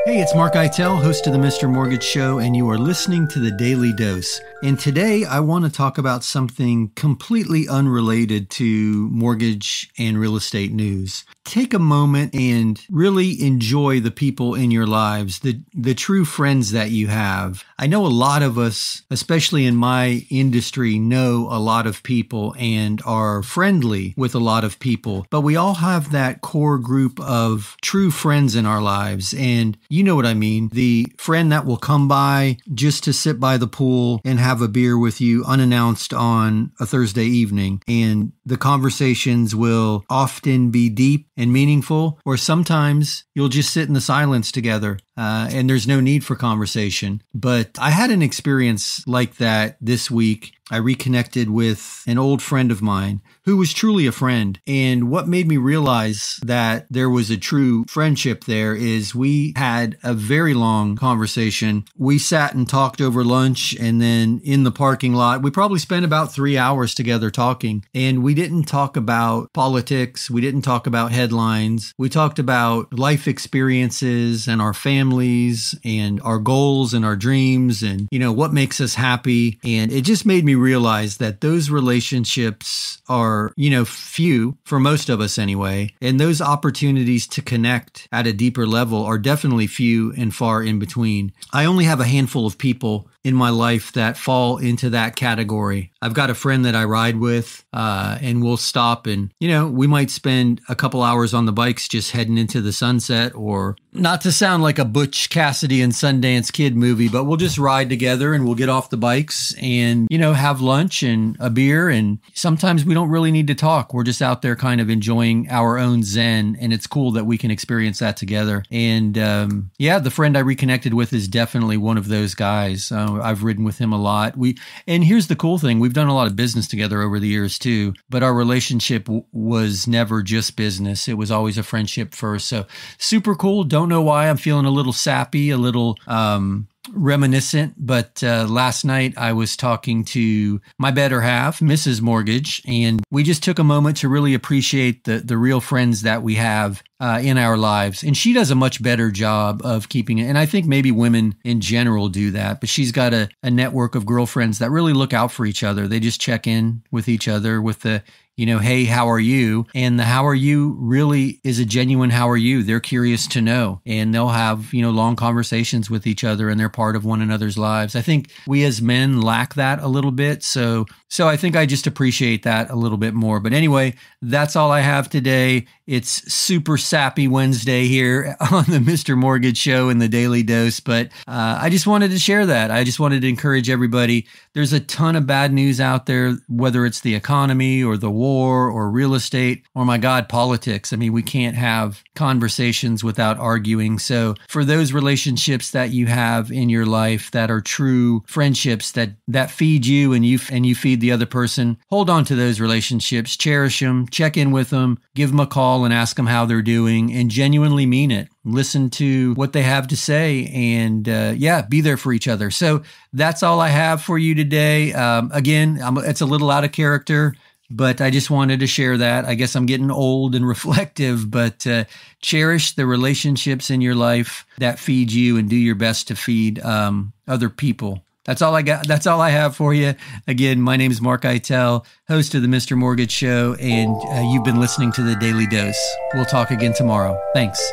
Hey, it's Mark Eitel, host of the Mr. Mortgage Show, and you are listening to the Daily Dose. And today I want to talk about something completely unrelated to mortgage and real estate news. Take a moment and really enjoy the people in your lives, the true friends that you have. I know a lot of us, especially in my industry, know a lot of people and are friendly with a lot of people, but we all have that core group of true friends in our lives. And you know what I mean. The friend that will come by just to sit by the pool and have a beer with you unannounced on a Thursday evening. And the conversations will often be deep and meaningful, or sometimes you'll just sit in the silence together and there's no need for conversation. But I had an experience like that this week. I reconnected with an old friend of mine who was truly a friend. And what made me realize that there was a true friendship there is we had a very long conversation. We sat and talked over lunch, and then in the parking lot, we probably spent about 3 hours together talking. And we didn't talk about politics. We didn't talk about headlines. We talked about life experiences and our families and our goals and our dreams and, what makes us happy. And it just made me realize that those relationships are, few for most of us anyway. And those opportunities to connect at a deeper level are definitely few and far in between. I only have a handful of people in my life that fall into that category. I've got a friend that I ride with, and we'll stop and, we might spend a couple hours on the bikes just heading into the sunset, or not to sound like a Butch Cassidy and Sundance Kid movie, but we'll just ride together and we'll get off the bikes and, have lunch and a beer. And sometimes we don't really need to talk. We're just out there kind of enjoying our own zen. And it's cool that we can experience that together. And the friend I reconnected with is definitely one of those guys. I've ridden with him a lot. And here's the cool thing. We've done a lot of business together over the years too, but our relationship was never just business. It was always a friendship first. So super cool. Don't know why I'm feeling a little sappy, a little reminiscent, but last night I was talking to my better half, Mrs. Mortgage, and we just took a moment to really appreciate the real friends that we have in our lives. And she does a much better job of keeping it. And I think maybe women in general do that, but she's got a network of girlfriends that really look out for each other. They just check in with each other with the hey, how are you? And the how are you really is a genuine how are you. They're curious to know, and they'll have, long conversations with each other, and they're part of one another's lives. I think we as men lack that a little bit. So I think I just appreciate that a little bit more. But anyway, that's all I have today. It's super sappy Wednesday here on the Mr. Mortgage Show and the Daily Dose. But I just wanted to share that. I just wanted to encourage everybody. There's a ton of bad news out there, whether it's the economy or the war or real estate or, my God, politics. I mean, we can't have conversations without arguing. So for those relationships that you have in your life that are true friendships that feed you and you feed the other person, hold on to those relationships, cherish them, check in with them, give them a call and ask them how they're doing, and genuinely mean it. Listen to what they have to say and, be there for each other. So that's all I have for you today. Again, it's a little out of character, but I just wanted to share that. I guess I'm getting old and reflective, but cherish the relationships in your life that feed you and do your best to feed other people. That's all I got. That's all I have for you. Again, my name is Mark Eitel, host of the Mr. Mortgage Show, and you've been listening to the Daily Dose. We'll talk again tomorrow. Thanks.